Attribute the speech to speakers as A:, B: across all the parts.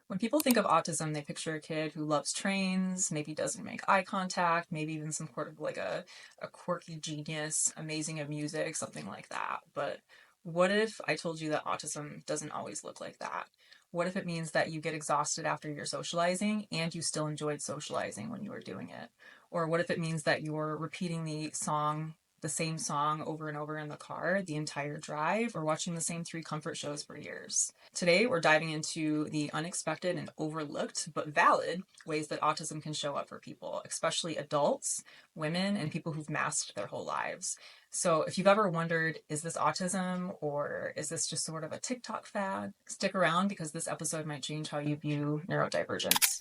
A: When people think of autism, they picture a kid who loves trains, maybe doesn't make eye contact, maybe even some sort of like a quirky genius, amazing at music, something like that. But what if I told you that autism doesn't always look like that? What if it means that you get exhausted after you're socializing and you still enjoyed socializing when you were doing it? Or what if it means that you're repeating the same song over and over in the car the entire drive, or watching the same three comfort shows for years? Today, we're diving into the unexpected and overlooked but valid ways that autism can show up for people, especially adults, women, and people who've masked their whole lives. So, if you've ever wondered, is this autism or is this just sort of a TikTok fad? Stick around because this episode might change how you view neurodivergence.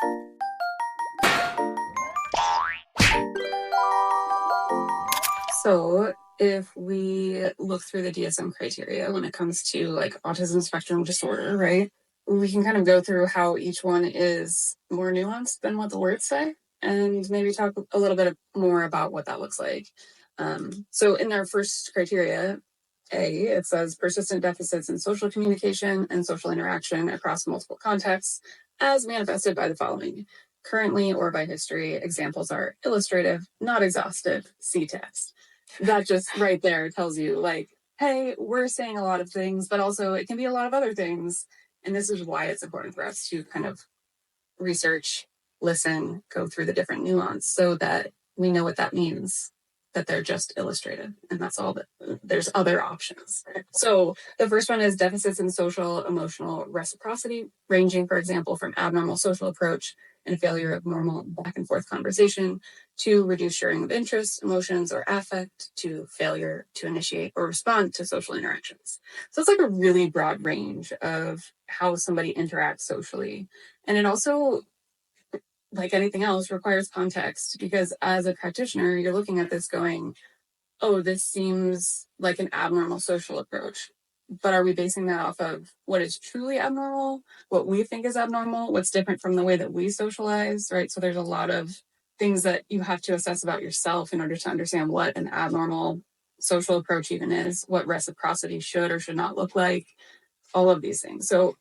B: So if we look through the DSM criteria when it comes to like autism spectrum disorder, right? We can kind of go through how each one is more nuanced than what the words say, and maybe talk a little bit more about what that looks like. So in our first criteria, it says persistent deficits in social communication and social interaction across multiple contexts as manifested by the following. Currently or by history, examples are illustrative, not exhaustive, see text. That just right there tells you, like, hey, we're saying a lot of things, but also it can be a lot of other things. And this is why it's important for us to kind of research, listen, go through the different nuance so that we know what that means, that they're just illustrated. And that's all that there's other options. So the first one is deficits in social emotional reciprocity, ranging, for example, from abnormal social approach and failure of normal back and forth conversation to reduced sharing of interests, emotions, or affect to failure to initiate or respond to social interactions. So it's like a really broad range of how somebody interacts socially. And it also, like anything else, requires context, because as a practitioner, you're looking at this going, oh, this seems like an abnormal social approach. But are we basing that off of what is truly abnormal, what we think is abnormal, what's different from the way that we socialize, right? So there's a lot of things that you have to assess about yourself in order to understand what an abnormal social approach even is, what reciprocity should or should not look like, all of these things. So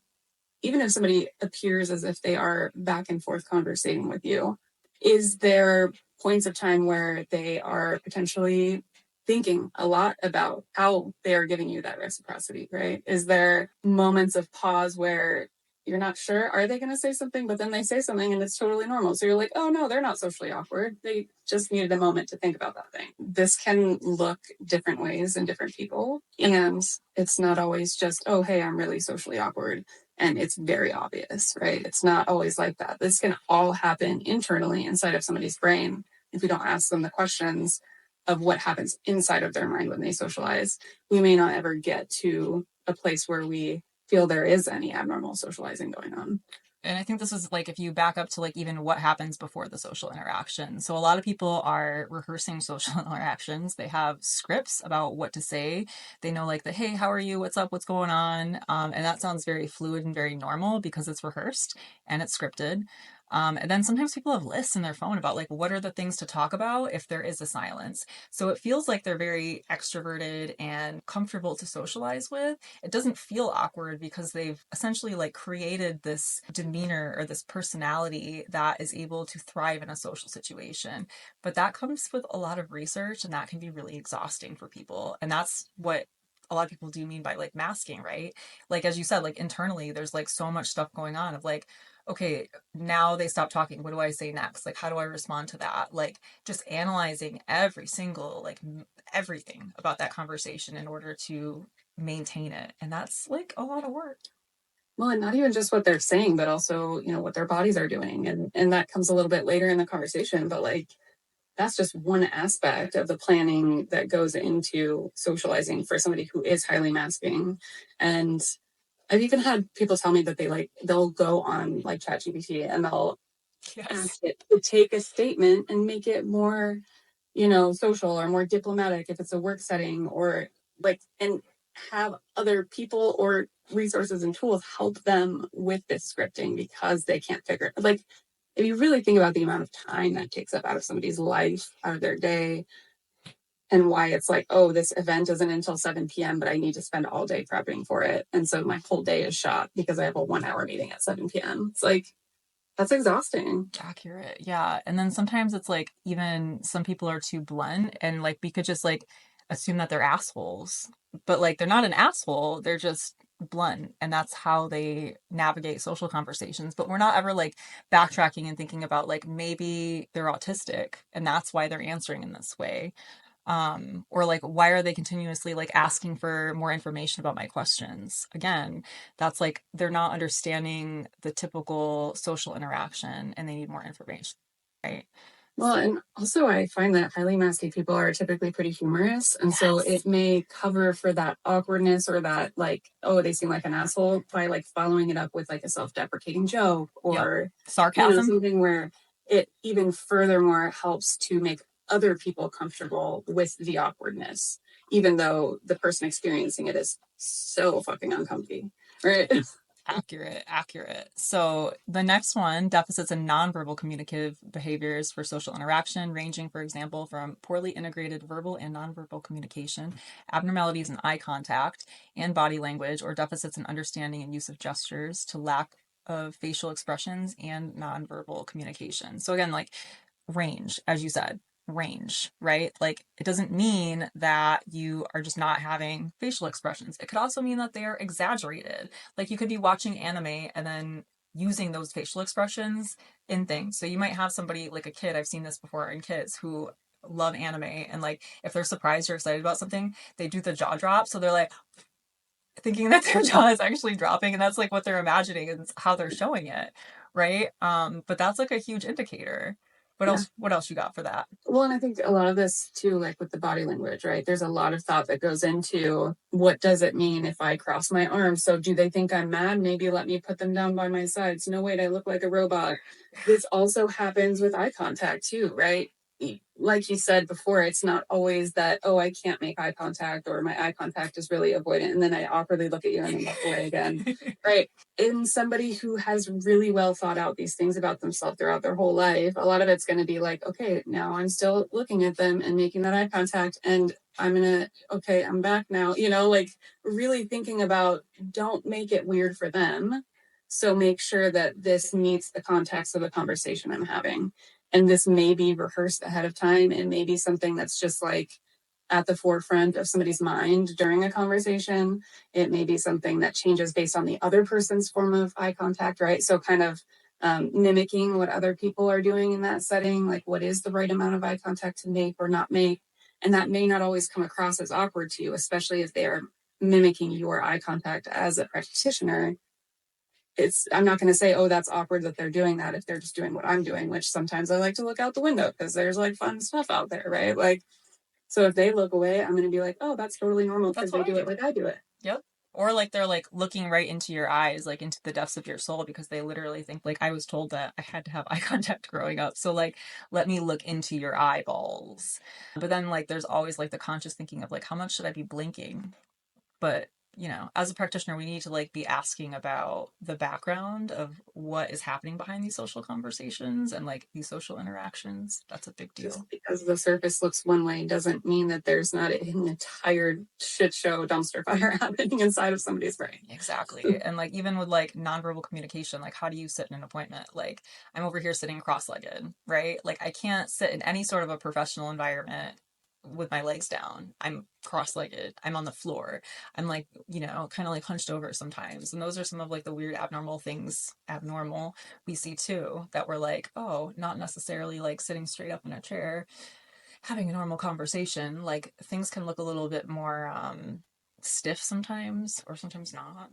B: even if somebody appears as if they are back and forth conversating with you, is there points of time where they are potentially thinking a lot about how they are giving you that reciprocity, right? Is there moments of pause where you're not sure, are they going to say something, but then they say something and it's totally normal. So you're like, oh no, they're not socially awkward. They just needed a moment to think about that thing. This can look different ways in different people. And it's not always just, oh, hey, I'm really socially awkward. And it's very obvious, right? It's not always like that. This can all happen internally inside of somebody's brain if we don't ask them the questions of what happens inside of their mind when they socialize. We may not ever get to a place where we feel there is any abnormal socializing going on.
A: And I think this is like if you back up to like even what happens before the social interaction. So a lot of people are rehearsing social interactions. They have scripts about what to say. They know like the, hey, how are you? What's up? What's going on? And that sounds very fluid and very normal because it's rehearsed and it's scripted. And then sometimes people have lists in their phone about like what are the things to talk about if there is a silence. So it feels like they're very extroverted and comfortable to socialize with. It doesn't feel awkward because they've essentially like created this demeanor or this personality that is able to thrive in a social situation. But that comes with a lot of research and that can be really exhausting for people. And that's what a lot of people do mean by like masking, right? Like as you said, like internally there's like so much stuff going on of like, okay, now they stop talking. What do I say next? Like, how do I respond to that? Like, just analyzing every single, like, everything about that conversation in order to maintain it. And that's like a lot of work.
B: Well, and not even just what they're saying, but also, what their bodies are doing. And that comes a little bit later in the conversation, but like, that's just one aspect of the planning that goes into socializing for somebody who is highly masking. And I've even had people tell me that they'll go on like ChatGPT and they'll ask it to take a statement and make it more, social or more diplomatic if it's a work setting, or like, and have other people or resources and tools help them with this scripting because they can't figure it. Like, if you really think about the amount of time that takes up out of somebody's life, out of their day, and why it's like, oh, this event isn't until 7 p.m., but I need to spend all day prepping for it. And so my whole day is shot because I have a 1 hour meeting at 7 p.m. It's like, that's exhausting.
A: Accurate. Yeah. And then sometimes it's like even some people are too blunt and like we could just like assume that they're assholes. But like they're not an asshole, they're just blunt and that's how they navigate social conversations. But we're not ever like backtracking and thinking about like maybe they're autistic and that's why they're answering in this way. Or like why are they continuously like asking for more information about my questions? Again, that's like they're not understanding the typical social interaction and they need more information, right?
B: Well, and also I find that highly masky people are typically pretty humorous. And so
A: Yes.
B: it may cover for that awkwardness or that like, oh, they seem like an asshole by like following it up with like a self-deprecating joke
A: Yep.
B: or,
A: Sarcasm.
B: something where it even furthermore helps to make other people comfortable with the awkwardness, even though the person experiencing it is so fucking uncomfy. Right.
A: Accurate. So the next one, deficits in nonverbal communicative behaviors for social interaction, ranging, for example, from poorly integrated verbal and nonverbal communication, abnormalities in eye contact and body language, or deficits in understanding and use of gestures, to lack of facial expressions and nonverbal communication. So again, like range, as you said, range, right? Like it doesn't mean that you are just not having facial expressions. It could also mean that they are exaggerated. Like you could be watching anime and then using those facial expressions in things. So you might have somebody like a kid, I've seen this before in kids who love anime and like if they're surprised or excited about something, they do the jaw drop. So they're like thinking that their jaw is actually dropping and that's like what they're imagining and how they're showing it, right? But that's like a huge indicator.
B: Yeah.
A: What else you got for that?
B: Well, and I think a lot of this too, like with the body language, right? There's a lot of thought that goes into what does it mean if I cross my arms? So do they think I'm mad? Maybe let me put them down by my sides. No, wait, I look like a robot. This also happens with eye contact too, right? Like you said before, it's not always that, oh, I can't make eye contact or my eye contact is really avoidant. And then I awkwardly look at you and then look away again. Right. In somebody who has really well thought out these things about themselves throughout their whole life, a lot of it's going to be like, okay, now I'm still looking at them and making that eye contact. And okay, I'm back now, like really thinking about don't make it weird for them. So make sure that this meets the context of the conversation I'm having. And this may be rehearsed ahead of time and maybe something that's just like at the forefront of somebody's mind during a conversation. It may be something that changes based on the other person's form of eye contact, right? So kind of mimicking what other people are doing in that setting, like what is the right amount of eye contact to make or not make. And that may not always come across as awkward to you, especially if they are mimicking your eye contact as a practitioner. I'm not going to say, oh, that's awkward that they're doing that if they're just doing what I'm doing, which sometimes I like to look out the window because there's like fun stuff out there, right? Like, so if they look away, I'm going to be like, oh, that's totally normal because they do it like I do it.
A: Yep. Or like they're like looking right into your eyes, like into the depths of your soul, because they literally think like I was told that I had to have eye contact growing up. So like let me look into your eyeballs. But then like there's always like the conscious thinking of like how much should I be blinking? But as a practitioner we need to like be asking about the background of what is happening behind these social conversations and like these social interactions. That's a big deal.
B: Just because the surface looks one way doesn't mean that there's not an entire shit show dumpster fire happening inside of somebody's brain.
A: Exactly. And like even with like nonverbal communication, like how do you sit in an appointment? Like I'm over here sitting cross-legged, right? Like I can't sit in any sort of a professional environment with my legs down. I'm cross-legged. I'm on the floor. I'm like, kind of like hunched over sometimes. And those are some of like the weird abnormal we see too, that we're like, oh, not necessarily like sitting straight up in a chair, having a normal conversation. Like things can look a little bit more stiff sometimes, or sometimes not.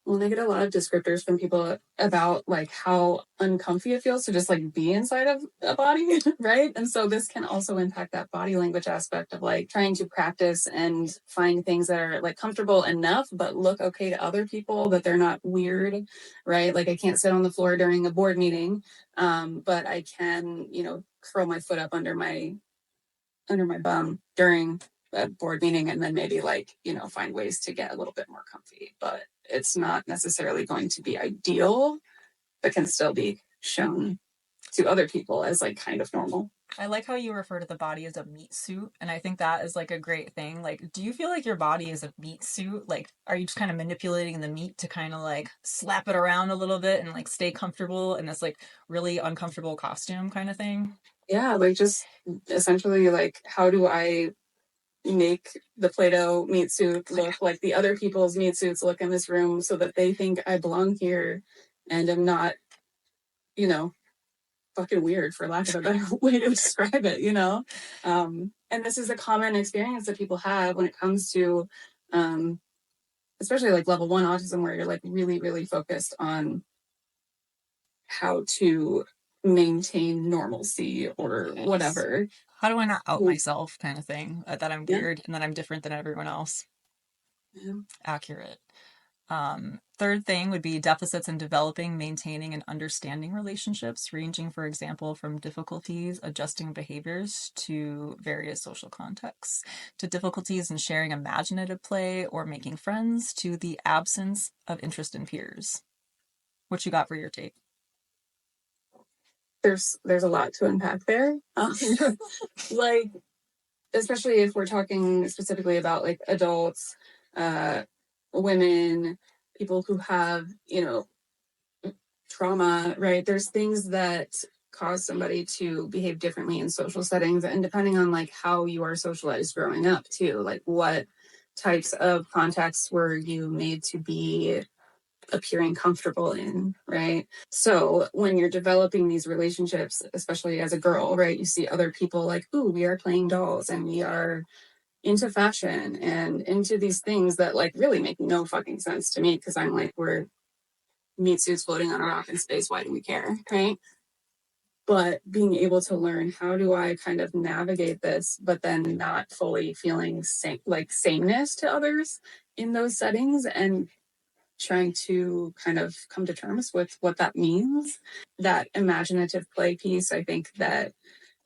B: Well, I get a lot of descriptors from people about like how uncomfy it feels to just like be inside of a body, right? And so this can also impact that body language aspect of like trying to practice and find things that are like comfortable enough, but look okay to other people, that they're not weird, right? Like I can't sit on the floor during a board meeting, but I can, curl my foot up under my bum during a board meeting and then maybe like, find ways to get a little bit more comfy. But it's not necessarily going to be ideal, but can still be shown to other people as like kind of normal.
A: I like how you refer to the body as a meat suit, and I think that is like a great thing. Like, do you feel like your body is a meat suit? Like, are you just kind of manipulating the meat to kind of like slap it around a little bit and like stay comfortable in this like really uncomfortable costume kind of thing?
B: Yeah, like just essentially like how do I make the Play-Doh meat suit look like the other people's meat suits look in this room so that they think I belong here and am not, you know, fucking weird for lack of a better way to describe it, you know? And this is a common experience that people have when it comes to um, especially like level 1 autism where you're like really, really focused on how to maintain normalcy or
A: Yes.
B: whatever.
A: How do I not out myself kind of thing, that I'm
B: Yeah.
A: weird and that I'm different than everyone else?
B: Yeah.
A: Accurate. Third thing would be deficits in developing, maintaining, and understanding relationships, ranging, for example, from difficulties adjusting behaviors to various social contexts, to difficulties in sharing imaginative play or making friends, to the absence of interest in peers. What you got for your take?
B: There's a lot to unpack there. Like especially if we're talking specifically about like adults, uh, women, people who have, you know, trauma, right? There's things that cause somebody to behave differently in social settings. And depending on like how you are socialized growing up too, like what types of contexts were you made to be appearing comfortable in, right? So when you're developing these relationships, especially as a girl, right, you see other people like, ooh, we are playing dolls and we are into fashion and into these things that like really make no fucking sense to me because I'm like, we're meat suits floating on a rock in space. Why do we care? Right. But being able to learn how do I kind of navigate this, but then not fully feeling like sameness to others in those settings and trying to kind of come to terms with what that means. That imaginative play piece, I think that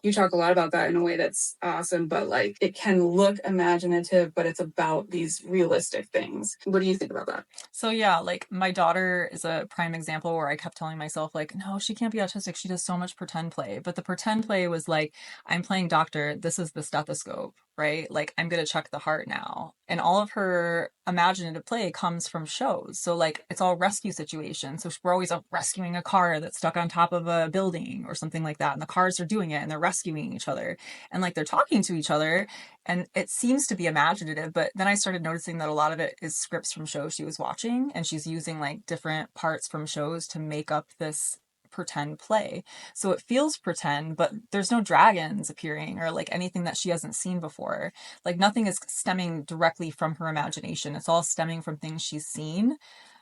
B: you talk a lot about that in a way that's awesome, but like it can look imaginative, but it's about these realistic things. What do you think about that?
A: So yeah, like my daughter is a prime example where I kept telling myself like, no, she can't be autistic. She does so much pretend play. But the pretend play was like, I'm playing doctor. This is the stethoscope, right? Like I'm going to check the heart now. And all of her imaginative play comes from shows. So like it's all rescue situations. So we're always rescuing a car that's stuck on top of a building or something like that. And the cars are doing it and they're rescuing each other and like they're talking to each other and it seems to be imaginative, but then I started noticing that a lot of it is scripts from shows she was watching and she's using like different parts from shows to make up this pretend play. So it feels pretend, but there's no dragons appearing or like anything that she hasn't seen before. Like nothing is stemming directly from her imagination. It's all stemming from things she's seen.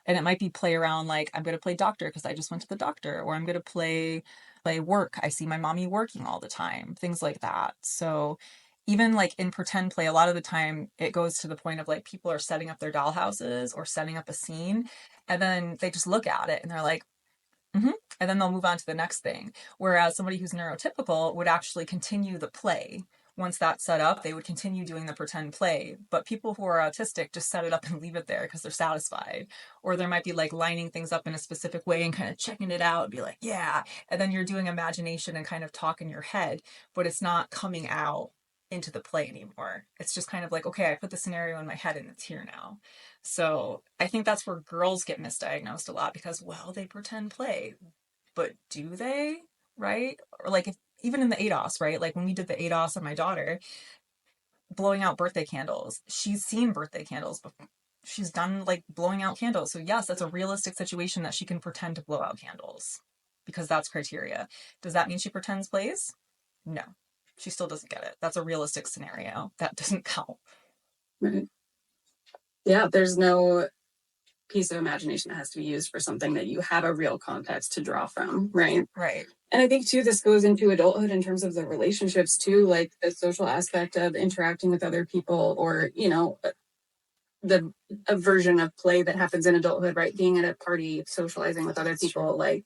A: And it might be play around like I'm going to play doctor because I just went to the doctor, or I'm going to play work. I see my mommy working all the time, things like that. So even like in pretend play, a lot of the time it goes to the point of like people are setting up their dollhouses or setting up a scene, and then they just look at it and they're like, mm-hmm. And then they'll move on to the next thing. Whereas somebody who's neurotypical would actually continue the play. Once that's set up, they would continue doing the pretend play. But people who are autistic just set it up and leave it there because they're satisfied. Or there might be like lining things up in a specific way and kind of checking it out and be like, yeah. And then you're doing imagination and kind of talk in your head, but it's not coming out into the play anymore. It's just kind of like, okay, I put the scenario in my head and it's here now. So I think that's where girls get misdiagnosed a lot because, well, they pretend play, but do they? Right? Or like if even in the ADOS, right? Like when we did the ADOS on my daughter, blowing out birthday candles, she's seen birthday candles before. She's done like blowing out candles. So yes, that's a realistic situation that she can pretend to blow out candles because that's criteria. Does that mean she pretends plays? No. She still doesn't get it. That's a realistic scenario. That doesn't count.
B: Right. Yeah, there's no piece of imagination that has to be used for something that you have a real context to draw from, right?
A: Right.
B: And I think too, this goes into adulthood in terms of the relationships too, like the social aspect of interacting with other people, or you know, the a version of play that happens in adulthood, right? Being at a party, socializing with other people, like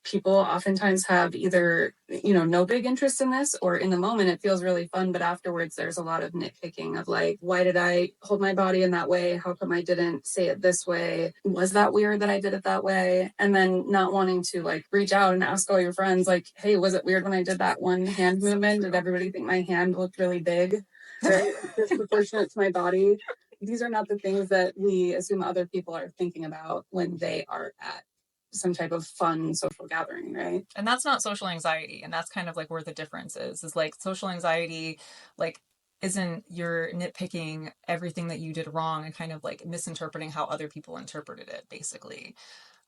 B: people oftentimes have either, no big interest in this, or in the moment it feels really fun, but afterwards there's a lot of nitpicking of like, why did I hold my body in that way? How come I didn't say it this way? Was that weird that I did it that way? And then not wanting to like reach out and ask all your friends like, hey, was it weird when I did that one hand movement? Did everybody think my hand looked really big? Right? Disproportionate to my body. These are not the things that we assume other people are thinking about when they are at some type of fun social gathering, right?
A: And that's not social anxiety. And that's kind of like where the difference is like social anxiety, like, isn't you're nitpicking everything that you did wrong and kind of like misinterpreting how other people interpreted it, basically.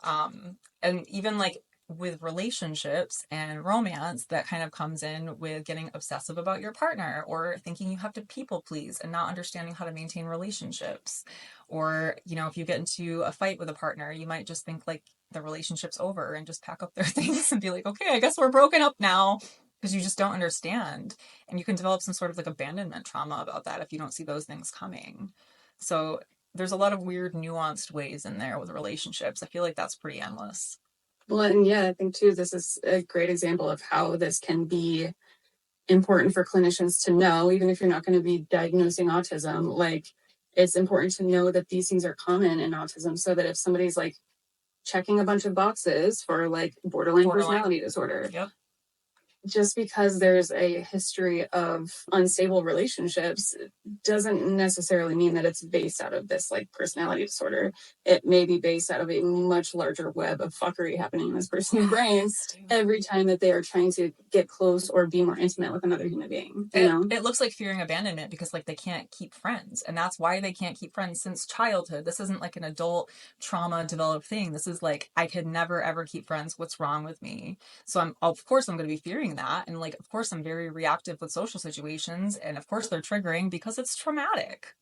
A: And even like with relationships and romance, that kind of comes in with getting obsessive about your partner or thinking you have to people please and not understanding how to maintain relationships. Or, if you get into a fight with a partner, you might just think like the relationship's over and just pack up their things and be like, okay, I guess we're broken up now, because you just don't understand. And you can develop some sort of like abandonment trauma about that if you don't see those things coming. So there's a lot of weird nuanced ways in there with relationships. I feel like that's pretty endless.
B: Well, and yeah, I think too, this is a great example of how this can be important for clinicians to know, even if you're not going to be diagnosing autism. Like, it's important to know that these things are common in autism, so that if somebody's like checking a bunch of boxes for like borderline personality disorder,
A: yep,
B: just because there's a history of unstable relationships doesn't necessarily mean that it's based out of this like personality disorder. It may be based out of a much larger web of fuckery happening in this person's brain every time that they are trying to get close or be more intimate with another human being.
A: It looks like fearing abandonment because like they can't keep friends, and that's why they can't keep friends since childhood. This isn't like an adult trauma developed thing. This is like, I could never ever keep friends. What's wrong with me? So of course I'm going to be fearing that, and like of course I'm very reactive with social situations, and of course they're triggering because it's traumatic.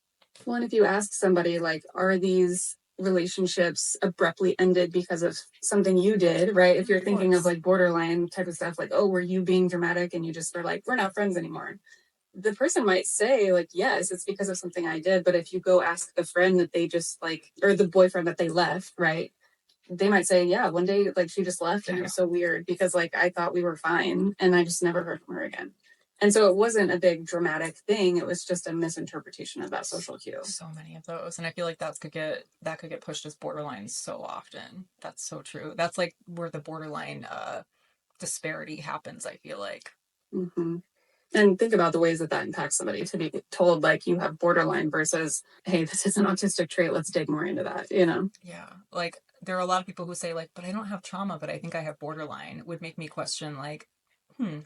B: Well, and if you ask somebody like, are these relationships abruptly ended because of something you did, right? If you're thinking of like borderline type of stuff, like, oh, were you being dramatic and you just were like, we're not friends anymore, the person might say like, yes, it's because of something I did. But if you go ask the friend that they just like, or the boyfriend that they left, right, they might say, yeah, one day like she just left and it was so weird because like I thought we were fine and I just never heard from her again. And so it wasn't a big dramatic thing. It was just a misinterpretation of that social cue.
A: So many of those. And I feel like that could get pushed as borderline so often. That's so true. That's like where the borderline disparity happens, I feel like.
B: Mm-hmm. And think about the ways that impacts somebody to be told like you have borderline versus, hey, this is an autistic trait. Let's dig more into that,
A: Yeah. Like there are a lot of people who say like, but I don't have trauma, but I think I have borderline, would make me question like,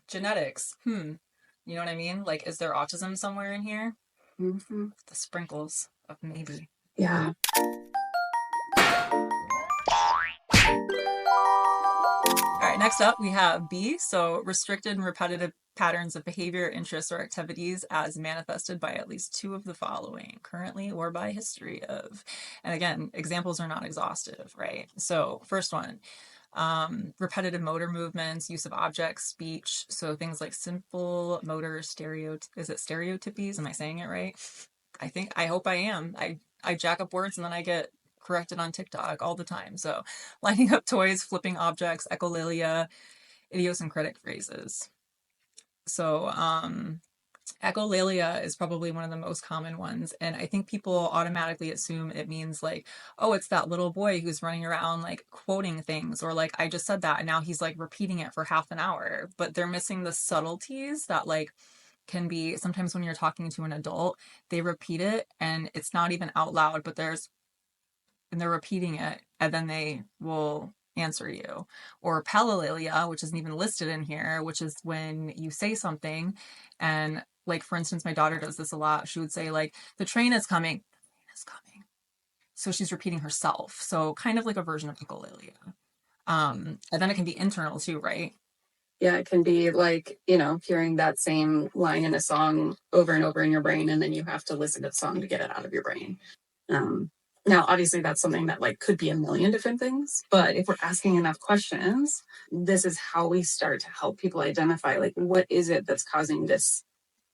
A: genetics. You know what I mean? Like, is there autism somewhere in here?
B: Mm-hmm.
A: The sprinkles of maybe.
B: Yeah.
A: All right, next up we have B. So restricted and repetitive patterns of behavior, interests, or activities as manifested by at least two of the following, currently or by history of. And again, examples are not exhaustive, right? So first one, repetitive motor movements, use of objects, speech. So things like simple motor is it stereotypies? Am I saying it right? I hope I am. I jack up words and then I get corrected on TikTok all the time. So lining up toys, flipping objects, echolalia, idiosyncratic phrases. So echolalia is probably one of the most common ones, and I think people automatically assume it means like, oh, it's that little boy who's running around like quoting things, or like I just said that and now he's like repeating it for half an hour, but they're missing the subtleties that like can be sometimes when you're talking to an adult, they repeat it and it's not even out loud, but they're repeating it and then they will answer you. Or palilalia, which isn't even listed in here, which is when you say something and like for instance, my daughter does this a lot. She would say like, the train is coming. The train is coming. So she's repeating herself. So kind of like a version of echolalia. And then it can be internal too, right?
B: Yeah, it can be like, hearing that same line in a song over and over in your brain, and then you have to listen to the song to get it out of your brain. Now, obviously, that's something that like could be a million different things, but if we're asking enough questions, this is how we start to help people identify like, what is it that's causing this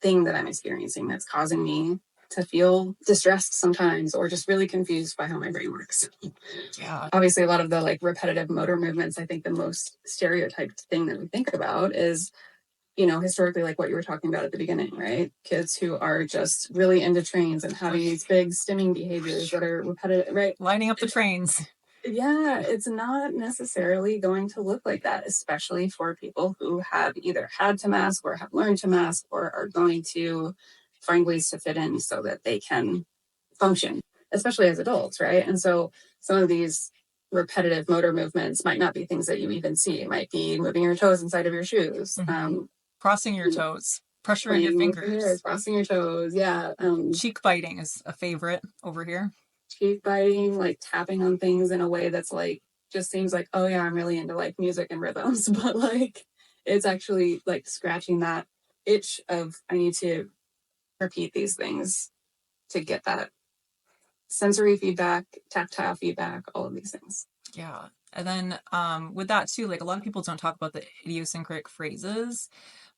B: thing that I'm experiencing that's causing me to feel distressed sometimes or just really confused by how my brain works.
A: Yeah.
B: Obviously, a lot of the like repetitive motor movements, I think the most stereotyped thing that we think about is, historically, like what you were talking about at the beginning, right? Kids who are just really into trains and having these big stimming behaviors that are repetitive, right?
A: Lining up the trains.
B: Yeah, it's not necessarily going to look like that, especially for people who have either had to mask or have learned to mask or are going to find ways to fit in so that they can function, especially as adults, right? And so some of these repetitive motor movements might not be things that you even see. It might be moving your toes inside of your shoes,
A: crossing your toes, pressuring your fingers,
B: crossing your toes. Yeah.
A: Cheek biting is a favorite over here.
B: Cheek biting, like tapping on things in a way that's like just seems like, oh yeah, I'm really into like music and rhythms, but like it's actually like scratching that itch of I need to repeat these things to get that sensory feedback, tactile feedback, all of these things.
A: Yeah. And then with that too, like a lot of people don't talk about the idiosyncratic phrases,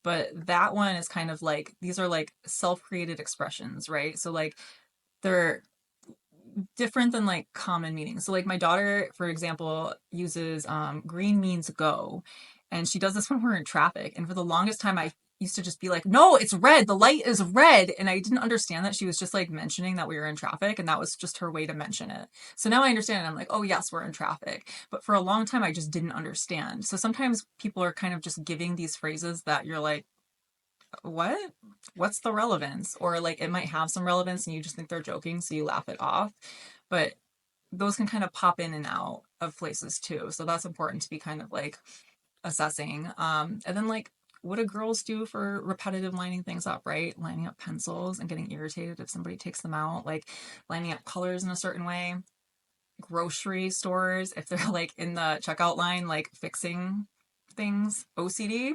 A: but that one is kind of like, these are like self-created expressions, right? So like they're different than like common meanings. So like my daughter, for example, uses green means go. And she does this when we're in traffic. And for the longest time, I used to just be like, no, it's red. The light is red. And I didn't understand that she was just like mentioning that we were in traffic. And that was just her way to mention it. So now I understand. I'm like, oh, yes, we're in traffic. But for a long time, I just didn't understand. So sometimes people are kind of just giving these phrases that you're like, what's the relevance? Or like it might have some relevance and you just think they're joking, so you laugh it off. But those can kind of pop in and out of places too. So that's important to be kind of like assessing. And then like what do girls do for repetitive lining things up, right? Lining up pencils and getting irritated if somebody takes them out, like lining up colors in a certain way. Grocery stores, if they're like in the checkout line, like fixing things. OCD,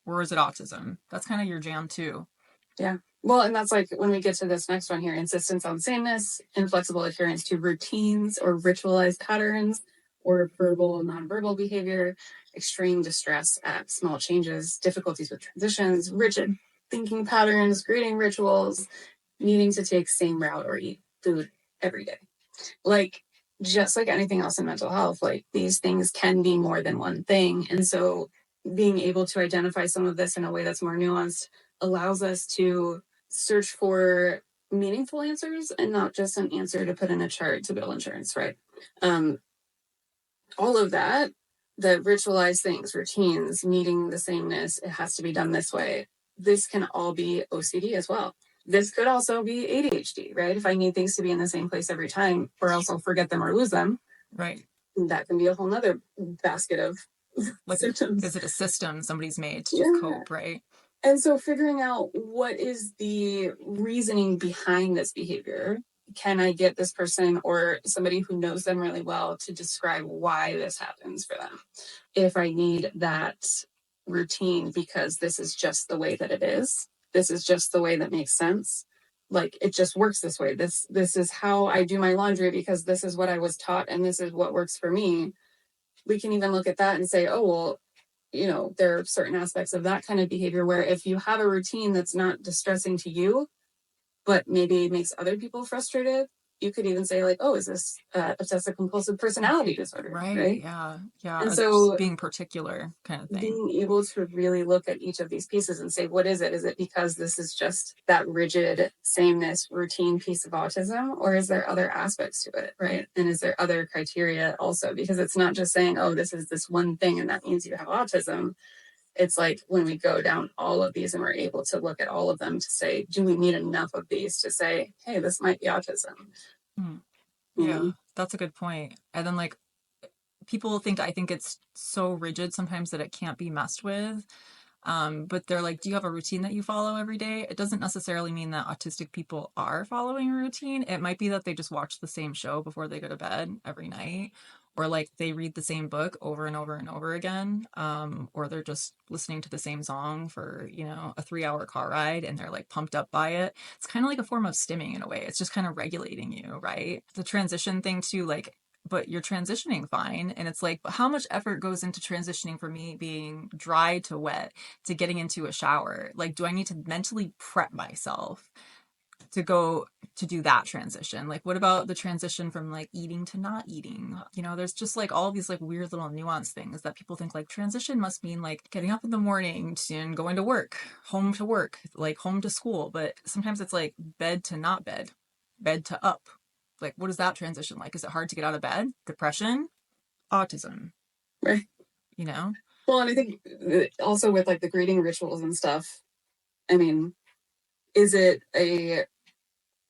A: or is it autism? That's kind of your jam too.
B: Yeah. Well, and that's like when we get to this next one here, insistence on sameness, inflexible adherence to routines or ritualized patterns, or verbal and nonverbal behavior, extreme distress at small changes, difficulties with transitions, rigid thinking patterns, greeting rituals, needing to take same route or eat food every day. Like, just like anything else in mental health, like these things can be more than one thing. And so being able to identify some of this in a way that's more nuanced allows us to search for meaningful answers and not just an answer to put in a chart to bill insurance, right? All of that, the ritualized things, routines, needing the sameness, it has to be done this way. This can all be OCD as well. This could also be ADHD, right? If I need things to be in the same place every time, or else I'll forget them or lose them.
A: Right.
B: That can be a whole nother basket of
A: like
B: symptoms.
A: Is it a system somebody's made to cope, right?
B: And so figuring out what is the reasoning behind this behavior. Can I get this person or somebody who knows them really well to describe why this happens for them? If I need that routine because this is just the way that it is, this is just the way that makes sense. Like it just works this way. This is how I do my laundry because this is what I was taught and this is what works for me. We can even look at that and say, oh, well, there are certain aspects of that kind of behavior where if you have a routine that's not distressing to you, but maybe makes other people frustrated, you could even say like, oh, is this obsessive compulsive personality disorder? Right?
A: Yeah.
B: And so
A: being particular kind of thing.
B: Being able to really look at each of these pieces and say, what is it? Is it because this is just that rigid sameness routine piece of autism, or is there other aspects to it, right? And is there other criteria also? Because it's not just saying, oh, this is this one thing and that means you have autism. It's like when we go down all of these and we're able to look at all of them to say, do we need enough of these to say, hey, this might be autism?
A: Yeah, that's a good point. And then like people I think it's so rigid sometimes that it can't be messed with. But they're like, do you have a routine that you follow every day? It doesn't necessarily mean that autistic people are following a routine. It might be that they just watch the same show before they go to bed every night, or like they read the same book over and over and over again, or they're just listening to the same song for, a 3-hour car ride and they're like pumped up by it. It's kind of like a form of stimming in a way. It's just kind of regulating you, right? The transition thing too, like, but you're transitioning fine. And it's like, but how much effort goes into transitioning for me being dry to wet to getting into a shower? Like, do I need to mentally prep myself? to go to do that transition. Like, what about the transition from like eating to not eating? You know, there's just like all these like weird little nuanced things that people think like transition must mean like getting up in the morning and going to work, like home to school. But sometimes it's like bed to not bed, bed to up. Like, what is that transition like? Is it hard to get out of bed? Depression? Autism?
B: Right.
A: You know?
B: Well, and I think also with like the greeting rituals and stuff, I mean, is it a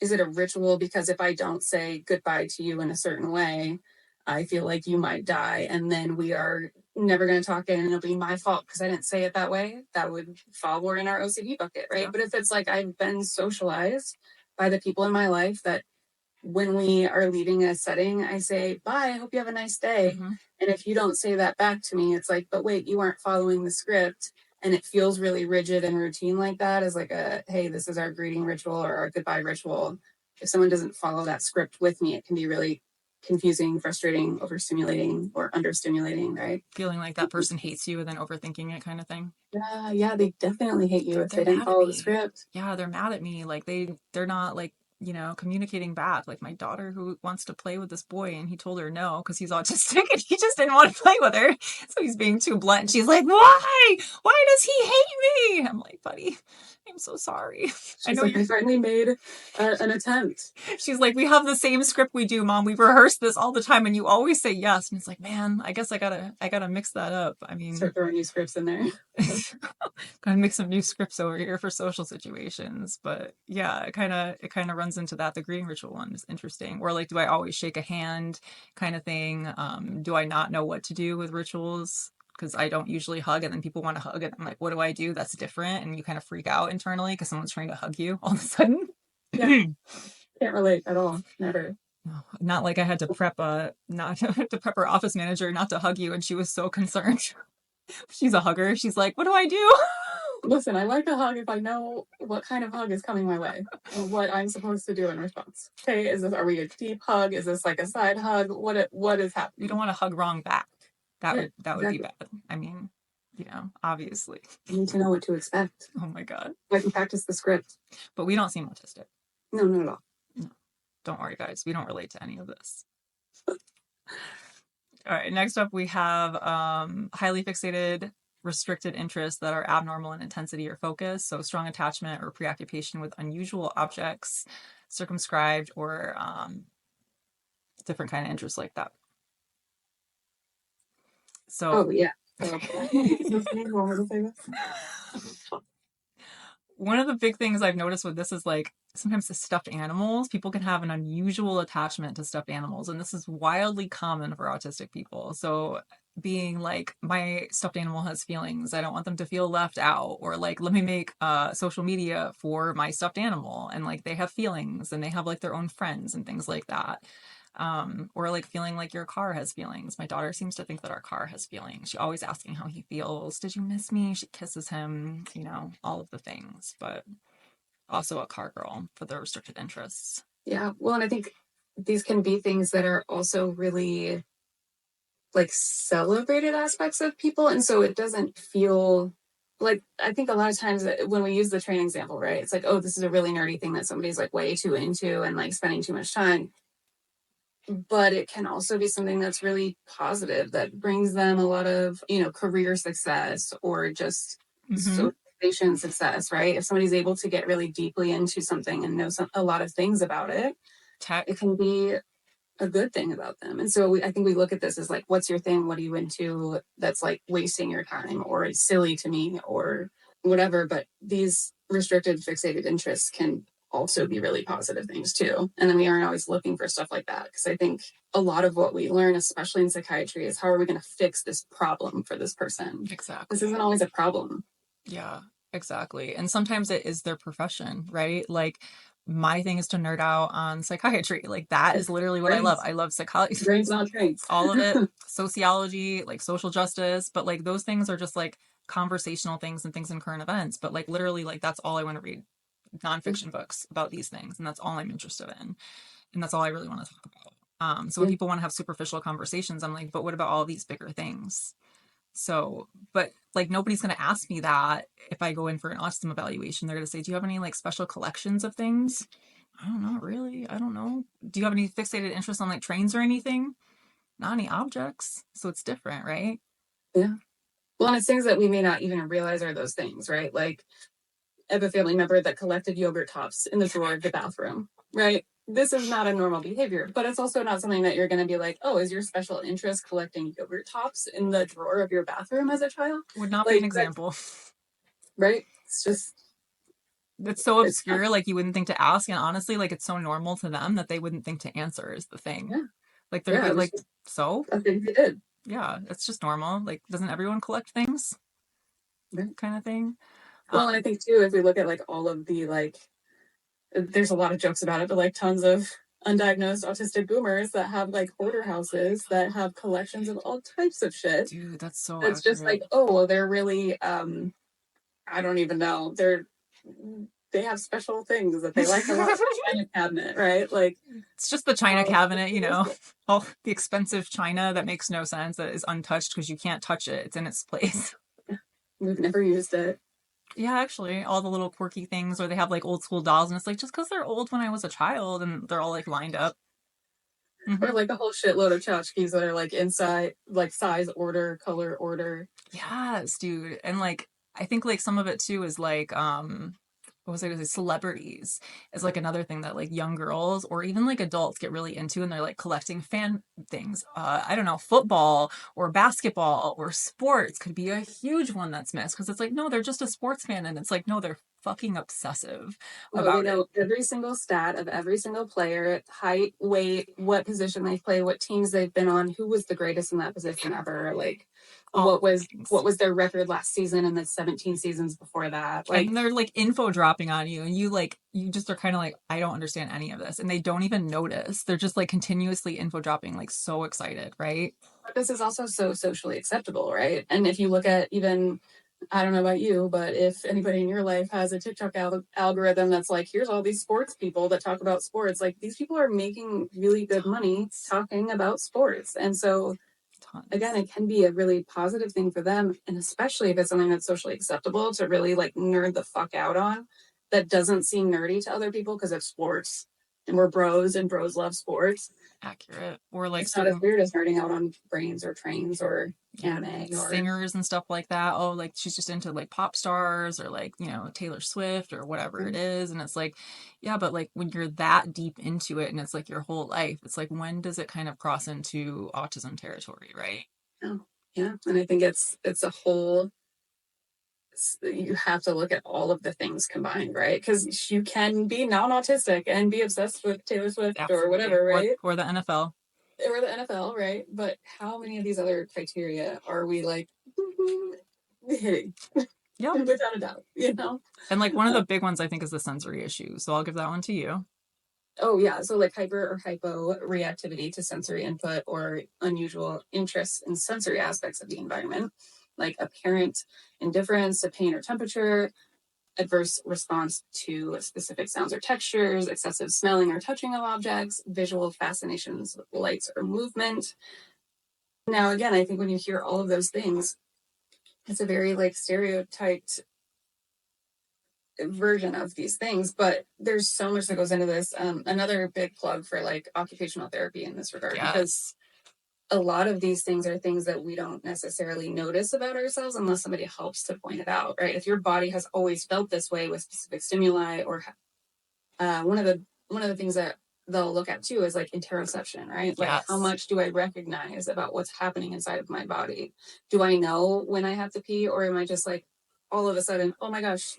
B: ritual because if I don't say goodbye to you in a certain way, I feel like you might die, and then we are never going to talk again, and it'll be my fault because I didn't say it that way? That would fall more in our OCD bucket, right? Yeah. But if it's like I've been socialized by the people in my life that when we are leaving a setting, I say, bye, I hope you have a nice day. Mm-hmm. And if you don't say that back to me, it's like, but wait, you aren't following the script. And it feels really rigid and routine like that as like a, hey, this is our greeting ritual or our goodbye ritual. If someone doesn't follow that script with me, it can be really confusing, frustrating, overstimulating, or understimulating, right?
A: Feeling like that person hates you and then overthinking it kind of thing.
B: Yeah, they definitely hate you if they didn't follow the script.
A: Yeah, they're mad at me. Like they're not like, you know, communicating back. Like my daughter who wants to play with this boy and he told her no because he's autistic and he just didn't want to play with her. So he's being too blunt. And she's like, why? Why does he hate me? I'm like, buddy, I'm so sorry.
B: I know you finally made an attempt.
A: She's like, we have the same script we do, Mom. We rehearse this all the time and you always say yes. And it's like, man, I guess I gotta mix that up. I mean,
B: start throwing new scripts in there.
A: Gotta make some new scripts over here for social situations. But yeah, it kind of runs into that. The greeting ritual one is interesting. Or like, do I always shake a hand kind of thing? Do I not know what to do with rituals? Because I don't usually hug and then people want to hug and I'm like, what do I do? That's different. And you kind of freak out internally because someone's trying to hug you all of a sudden.
B: Yeah. Can't relate at all. Never.
A: Not like I had to prep her office manager not to hug you and she was so concerned. She's a hugger. She's like, what do I do?
B: Listen, I like a hug if I know what kind of hug is coming my way and what I'm supposed to do in response. Okay, are we a deep hug? Is this like a side hug? What is happening?
A: You don't want to hug wrong back. That would be bad. I mean, you know, obviously.
B: You need to know what to expect.
A: Oh my God.
B: I can practice the script.
A: But we don't seem autistic.
B: No, not at all.
A: No. Don't worry, guys. We don't relate to any of this. All right, next up we have highly fixated, restricted interests that are abnormal in intensity or focus. So strong attachment or preoccupation with unusual objects, circumscribed or different kind of interests like that. So,
B: yeah.
A: One of the big things I've noticed with this is like sometimes the stuffed animals, people can have an unusual attachment to stuffed animals. And this is wildly common for autistic people. So being like, my stuffed animal has feelings. I don't want them to feel left out. Or like, let me make social media for my stuffed animal. And like, they have feelings and they have like their own friends and things like that. Or like feeling like your car has feelings. My daughter seems to think that our car has feelings. She's always asking how he feels. Did you miss me? She kisses him, you know, all of the things, but also a car girl for the restricted interests.
B: Yeah. Well, and I think these can be things that are also really like celebrated aspects of people. And so it doesn't feel like, I think a lot of times when we use the train example, right, it's like, oh, this is a really nerdy thing that somebody's like way too into and like spending too much time. But it can also be something that's really positive that brings them a lot of, you know, career success or just socialization success, right? If somebody's able to get really deeply into something and know a lot of things about it, it can be a good thing about them. And so I think we look at this as like, what's your thing? What are you into that's like wasting your time or it's silly to me or whatever? But these restricted, fixated interests can also be really positive things too. And then we aren't always looking for stuff like that. Because I think a lot of what we learn, especially in psychiatry, is how are we going to fix this problem for this person?
A: Exactly.
B: This isn't always a problem.
A: Yeah, exactly. And sometimes it is their profession, right? Like my thing is to nerd out on psychiatry. Like that is literally what I love. I love psychology.
B: Brains, not trains.
A: All of it. Sociology, like social justice. But like those things are just like conversational things and things in current events. But like literally like that's all I want to read. Nonfiction books about these things. And that's all I'm interested in. And that's all I really want to talk about. So when people want to have superficial conversations, I'm like, but what about all these bigger things? So, but like nobody's going to ask me that if I go in for an autism evaluation. They're going to say, do you have any like special collections of things? I don't know, really. I don't know. Do you have any fixated interest on like trains or anything? Not any objects. So it's different, right?
B: Yeah. Well, and it's things that we may not even realize are those things, right? Like, I have a family member that collected yogurt tops in the drawer of the bathroom, right? This is not a normal behavior, but it's also not something that you're going to be like, oh, is your special interest collecting yogurt tops in the drawer of your bathroom as a child?
A: Would not be an
B: Like,
A: example.
B: right? It's just,
A: It's so
B: it's not,
A: obscure, like you wouldn't think to ask, and honestly, like it's so normal to them that they wouldn't think to answer is the thing.
B: yeah.
A: Like they're
B: Yeah, it
A: good,
B: was
A: like
B: just
A: so
B: a thing he did.
A: yeah, it's just normal. Like doesn't everyone collect things,
B: Right.
A: kind of thing?
B: Well, and I think too, if we look at like all of the like, there's a lot of jokes about it, but like tons of undiagnosed autistic boomers that have like hoarder houses that have collections of all types of shit.
A: Dude, that's so
B: It's just
A: accurate.
B: like, oh, well, they're really I don't even know. They have special things that they like a lot. China cabinet, right? Like,
A: It's just the china
B: how
A: cabinet, you know, all the expensive china that makes no sense, that is untouched because you can't touch it. It's in its place.
B: we've never used it.
A: Yeah, actually, all the little quirky things, or they have like old school dolls, and it's like just because they're old when I was a child, and they're all like lined up.
B: Or
A: Mm-hmm.
B: like a whole shitload of tchotchkes that are like inside, like size order, color order.
A: Yes, dude. And like I think like some of it too is like what was I gonna say, celebrities is like another thing that like young girls or even like adults get really into, and they're like collecting fan things. I don't know, football or basketball or sports could be a huge one that's missed because it's like, no, they're just a sports fan, and it's like, no, they're fucking obsessive
B: No, they
A: about it.
B: know every single stat of every single player, height, weight, what position they play, what teams they've been on, who was the greatest in that position ever, like
A: All
B: what was
A: things.
B: what was their record last season and the 17 seasons before that. Like,
A: And they're like info dropping on you, and you just are kind of like, I don't understand any of this, and they don't even notice. They're just like continuously info dropping, like so excited, right?
B: this is also so socially acceptable, right? And if you look at even, I don't know about you, but if anybody in your life has a TikTok algorithm that's like, here's all these sports people that talk about sports, like these people are making really good money talking about sports. And so, again,
A: Tons.
B: it can be a really positive thing for them. And especially if it's something that's socially acceptable to really like nerd the fuck out on that doesn't seem nerdy to other people because it's sports and we're bros and bros love sports.
A: Accurate. Or like
B: It's not as
A: certain,
B: weird as nerding out on brains or trains or
A: yeah,
B: anime or
A: singers and stuff like that. Oh, like she's just into like pop stars or like, you know, Taylor Swift or whatever it is. And it's like, yeah, but like when you're that deep into it and it's like your whole life, it's like, when does it kind of cross into autism territory, right?
B: oh, yeah. And I think it's a whole, you have to look at all of the things combined, right? Because you can be non-autistic and be obsessed with Taylor Swift or
A: Absolutely.
B: whatever, right?
A: Or the NFL.
B: Or the NFL, right? But how many of these other criteria are we like hitting?
A: Yep.
B: Without a doubt, you know?
A: And like one of the big ones I think is the sensory issue. So I'll give that one to you.
B: Oh, yeah. So, like hyper or hypo reactivity to sensory input or unusual interest in sensory aspects of the environment, like apparent indifference to pain or temperature, adverse response to specific sounds or textures, excessive smelling or touching of objects, visual fascinations with lights or movement. Now, again, I think when you hear all of those things, it's a very like stereotyped version of these things, but there's so much that goes into this. Another big plug for like occupational therapy in this regard, because
A: Yes.
B: a lot of these things are things that we don't necessarily notice about ourselves unless somebody helps to point it out, right? If your body has always felt this way with specific stimuli, or one of the things that they'll look at too is like interoception, right? Like how
A: Yes.
B: much do I recognize about what's happening inside of my body? Do I know when I have to pee, or am I just like all of a sudden, oh my gosh,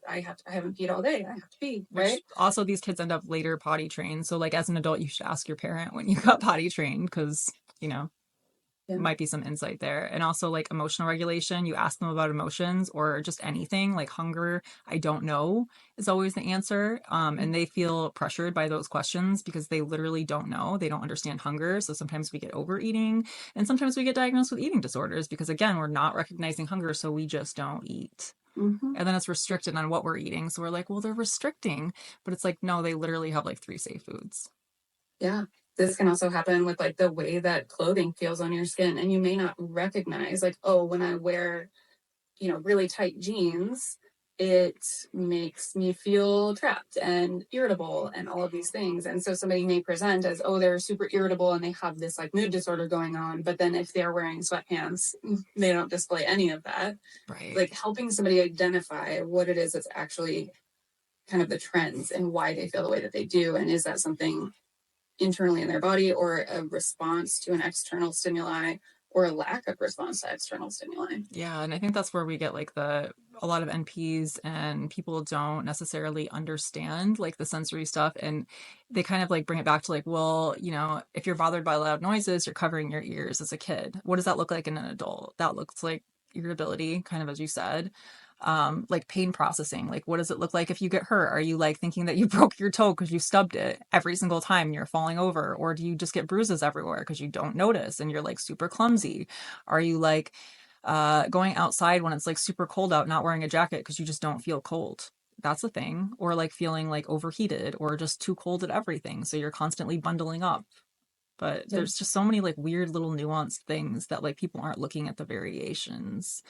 B: I haven't peed all day, I have to pee,
A: Which
B: right?
A: also these kids end up later potty trained. So like as an adult, you should ask your parent when you got potty trained because, you know,
B: Yeah.
A: might be some insight there. And also like emotional regulation, you ask them about emotions or just anything like hunger, I don't know is always the answer. And they feel pressured by those questions because they literally don't know. They don't understand hunger. So sometimes we get overeating and sometimes we get diagnosed with eating disorders because again, we're not recognizing hunger. So we just don't eat.
B: Mm-hmm.
A: And then it's restricted on what we're eating. So we're like, well, they're restricting. But it's like, no, they literally have like three safe foods.
B: Yeah. this can also happen with like the way that clothing feels on your skin. And you may not recognize, like, oh, when I wear, really tight jeans, it makes me feel trapped and irritable and all of these things. And so somebody may present as, oh, they're super irritable and they have this like mood disorder going on. But then if they're wearing sweatpants, they don't display any of that.
A: Right.
B: Like helping somebody identify what it is that's actually kind of the trends and why they feel the way that they do. And is that something internally in their body or a response to an external stimuli or a lack of response to external stimuli?
A: Yeah, and I think that's where we get like a lot of NPs and people don't necessarily understand like the sensory stuff, and they kind of like bring it back to like, well, if you're bothered by loud noises, you're covering your ears as a kid. What does that look like in an adult? That looks like irritability, kind of as you said. Like pain processing, like what does it look like if you get hurt? Are you like thinking that you broke your toe because you stubbed it every single time and you're falling over, or do you just get bruises everywhere because you don't notice and you're like super clumsy? Are you like going outside when it's like super cold out, not wearing a jacket because you just don't feel cold? That's a thing. Or like feeling like overheated or just too cold at everything, so you're constantly bundling up. But there's just so many like weird little nuanced things that like people aren't looking at the variations.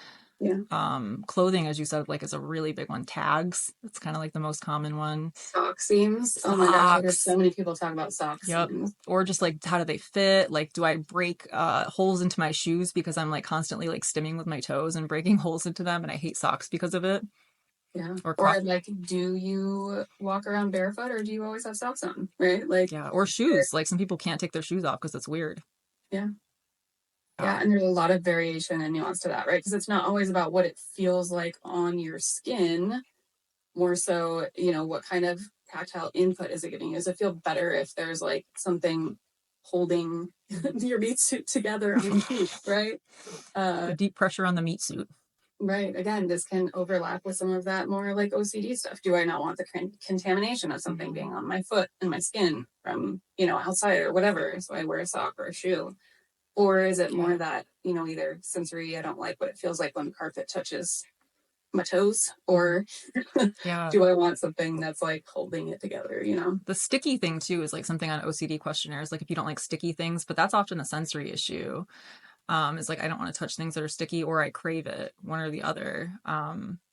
B: Yeah.
A: Clothing, as you said, like is a really big one. Tags, it's kind of like the most common one.
B: Sock seams.
A: Socks.
B: Oh my gosh, I heard so many people talk about sock
A: Yep.
B: seams.
A: Or just like how do they fit? Like do I break holes into my shoes because I'm like constantly like stimming with my toes and breaking holes into them, and I hate socks because of it.
B: Yeah.
A: Or
B: like, do you walk around barefoot or do you always have socks on? Right? Like,
A: yeah, or shoes. Like some people can't take their shoes off because it's weird.
B: yeah. Yeah, and there's a lot of variation and nuance to that, right? Because it's not always about what it feels like on your skin, more so, what kind of tactile input is it giving you? Does it feel better if there's like something holding your meat suit together on your feet, right?
A: The deep pressure on the meat suit.
B: Right. Again, this can overlap with some of that more like OCD stuff. Do I not want the contamination of something being on my foot and my skin from, outside or whatever? So I wear a sock or a shoe. Or is it more that, either sensory, I don't like what it feels like when the carpet touches my toes, or do I want something that's like holding it together,
A: The sticky thing too is like something on OCD questionnaires, like if you don't like sticky things, but that's often a sensory issue. It's like I don't want to touch things that are sticky, or I crave it, one or the other.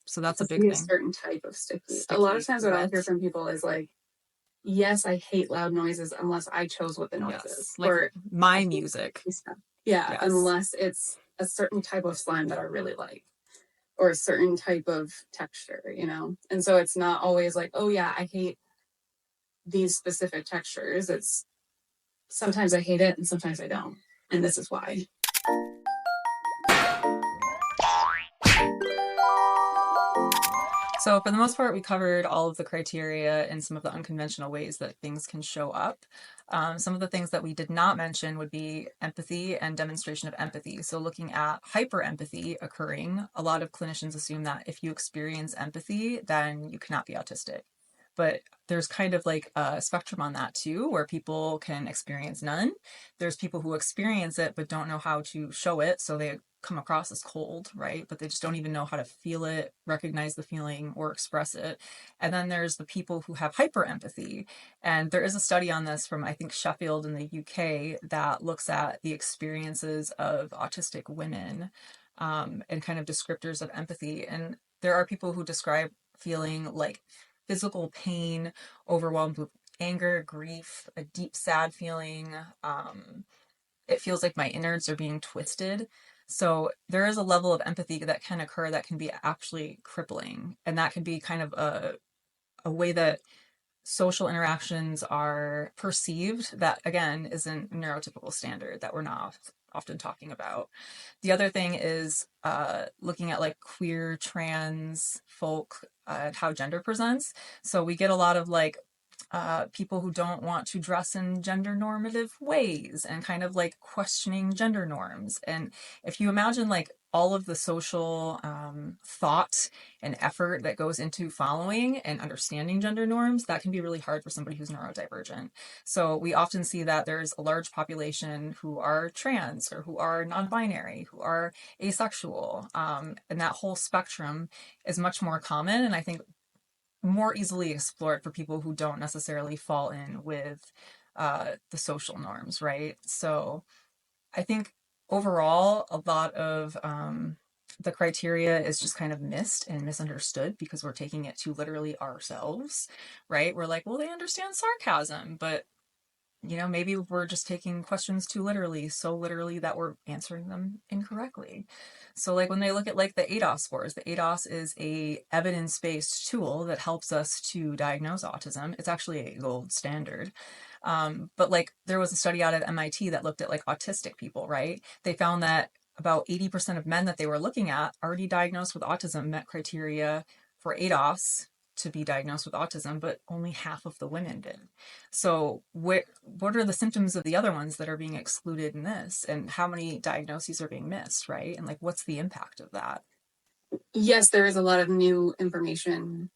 A: So that's a big thing.
B: A certain type of sticky. A lot of times what I'll hear from people is like, yes, I hate loud noises unless I chose what the noise is.
A: Like
B: or
A: my music.
B: Yeah, yes. Unless it's a certain type of slime that I really like, or a certain type of texture, And so it's not always like, oh yeah, I hate these specific textures. It's sometimes I hate it and sometimes I don't. And this is why.
A: So for the most part, we covered all of the criteria and some of the unconventional ways that things can show up. Some of the things that we did not mention would be empathy and demonstration of empathy. So looking at hyperempathy occurring, a lot of clinicians assume that if you experience empathy, then you cannot be autistic. But there's kind of like a spectrum on that too, where people can experience none. There's people who experience it but don't know how to show it, so they come across as cold, right? But they just don't even know how to feel it, recognize the feeling, or express it. And then there's the people who have hyperempathy. And there is a study on this from, I think, Sheffield in the UK that looks at the experiences of autistic women and kind of descriptors of empathy. And there are people who describe feeling like physical pain, overwhelmed with anger, grief, a deep sad feeling. It feels like my innards are being twisted. So there is a level of empathy that can occur that can be actually crippling. And that can be kind of a way that social interactions are perceived that, again, isn't neurotypical standard that we're not often talking about. The other thing is looking at like queer, trans folk, how gender presents. So we get a lot of like people who don't want to dress in gender normative ways and kind of like questioning gender norms. And if you imagine like all of the social thought and effort that goes into following and understanding gender norms, that can be really hard for somebody who's neurodivergent. So we often see that there's a large population who are trans or who are non-binary, who are asexual, and that whole spectrum is much more common, and I think more easily explored for people who don't necessarily fall in with the social norms, right? So I think overall, a lot of the criteria is just kind of missed and misunderstood because we're taking it too literally ourselves, right? We're like, well, they understand sarcasm, but maybe we're just taking questions too literally, so literally that we're answering them incorrectly. So like when they look at like the ADOS scores, the ADOS is a evidence-based tool that helps us to diagnose autism. It's actually a gold standard. But like there was a study out of MIT that looked at like autistic people, right? They found that about 80% of men that they were looking at already diagnosed with autism met criteria for ADOS to be diagnosed with autism, but only half of the women did. So what are the symptoms of the other ones that are being excluded in this, and how many diagnoses are being missed, right? And like what's the impact of that?
B: Yes, there is a lot of new information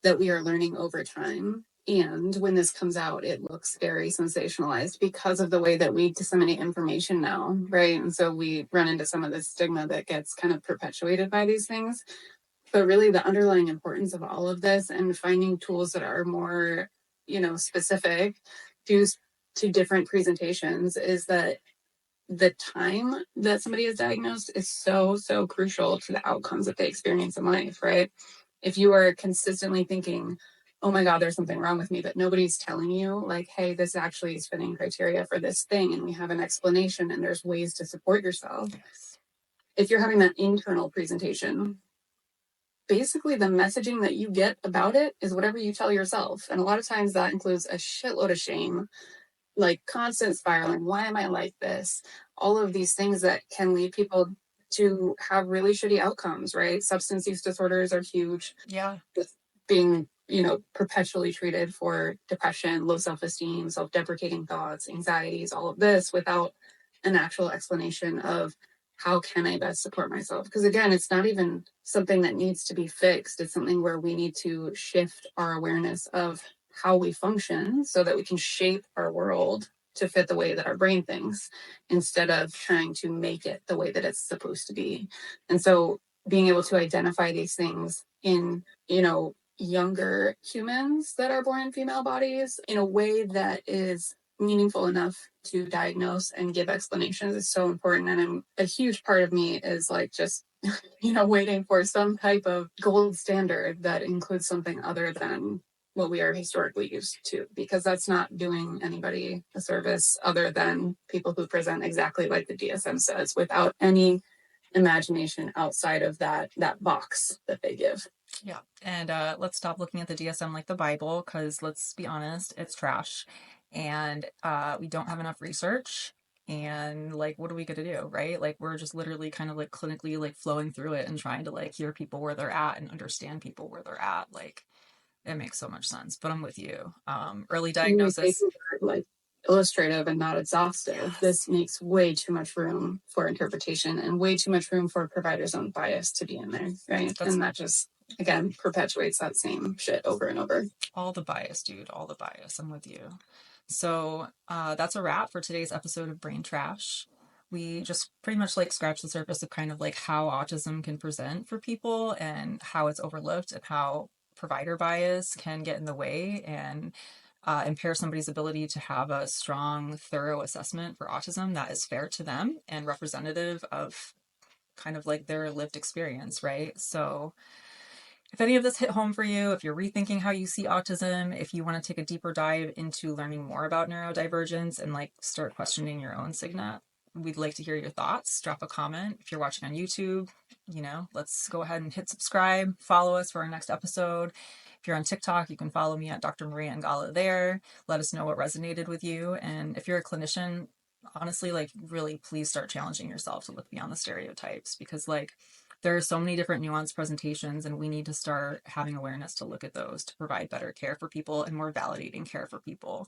B: that we are learning over time. And when this comes out, it looks very sensationalized because of the way that we disseminate information now, right? And so we run into some of the stigma that gets kind of perpetuated by these things. But really, the underlying importance of all of this and finding tools that are more, specific to different presentations is that the time that somebody is diagnosed is so, so crucial to the outcomes that they experience in life, right? If you are consistently thinking, oh my God, there's something wrong with me, but nobody's telling you, like, hey, this actually is fitting criteria for this thing, and we have an explanation and there's ways to support yourself.
A: Yes.
B: If you're having that internal presentation, basically the messaging that you get about it is whatever you tell yourself. And a lot of times that includes a shitload of shame, like constant spiraling. Why am I like this? All of these things that can lead people to have really shitty outcomes, right? Substance use disorders are huge.
A: Yeah.
B: With being, perpetually treated for depression, low self-esteem, self-deprecating thoughts, anxieties, all of this without an actual explanation of how can I best support myself? Because again, it's not even something that needs to be fixed. It's something where we need to shift our awareness of how we function so that we can shape our world to fit the way that our brain thinks instead of trying to make it the way that it's supposed to be. And so being able to identify these things in, younger humans that are born in female bodies in a way that is meaningful enough to diagnose and give explanations is so important. And a huge part of me is like just, waiting for some type of gold standard that includes something other than what we are historically used to, because that's not doing anybody a service other than people who present exactly like the DSM says without any imagination outside of that box that they give.
A: Yeah. And let's stop looking at the DSM like the Bible, because let's be honest, it's trash. And we don't have enough research. And like, what are we going to do, right? Like, we're just literally kind of like clinically like flowing through it and trying to like hear people where they're at and understand people where they're at. Like, it makes so much sense. But I'm with you. Early diagnosis.
B: Like illustrative and not exhaustive.
A: Yes.
B: This makes way too much room for interpretation and way too much room for providers' own bias to be in there, right? And that just again perpetuates that same shit over and over.
A: All the bias, dude. All the bias. I'm with you. So that's a wrap for today's episode of Brain Trash. We just pretty much like scratch the surface of kind of like how autism can present for people and how it's overlooked and how provider bias can get in the way and impair somebody's ability to have a strong, thorough assessment for autism that is fair to them and representative of kind of like their lived experience, right? So if any of this hit home for you, if you're rethinking how you see autism, if you want to take a deeper dive into learning more about neurodivergence and like start questioning your own signet, we'd like to hear your thoughts. Drop a comment. If you're watching on YouTube, let's go ahead and hit subscribe, follow us for our next episode. If you're on TikTok, you can follow me at Dr. Maria Ngala there. Let us know what resonated with you. And if you're a clinician, honestly, like really please start challenging yourself to look beyond the stereotypes, because like there are so many different nuanced presentations and we need to start having awareness to look at those to provide better care for people and more validating care for people.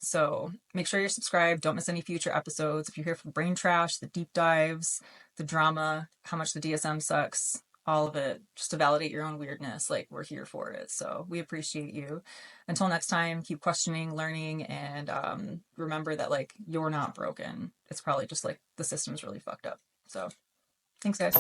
A: So make sure you're subscribed. Don't miss any future episodes. If you're here for brain trash, the deep dives, the drama, how much the DSM sucks, all of it, just to validate your own weirdness, like we're here for it. So we appreciate you. Until next time, keep questioning, learning, and remember that like you're not broken. It's probably just like the system's really fucked up. So thanks, guys.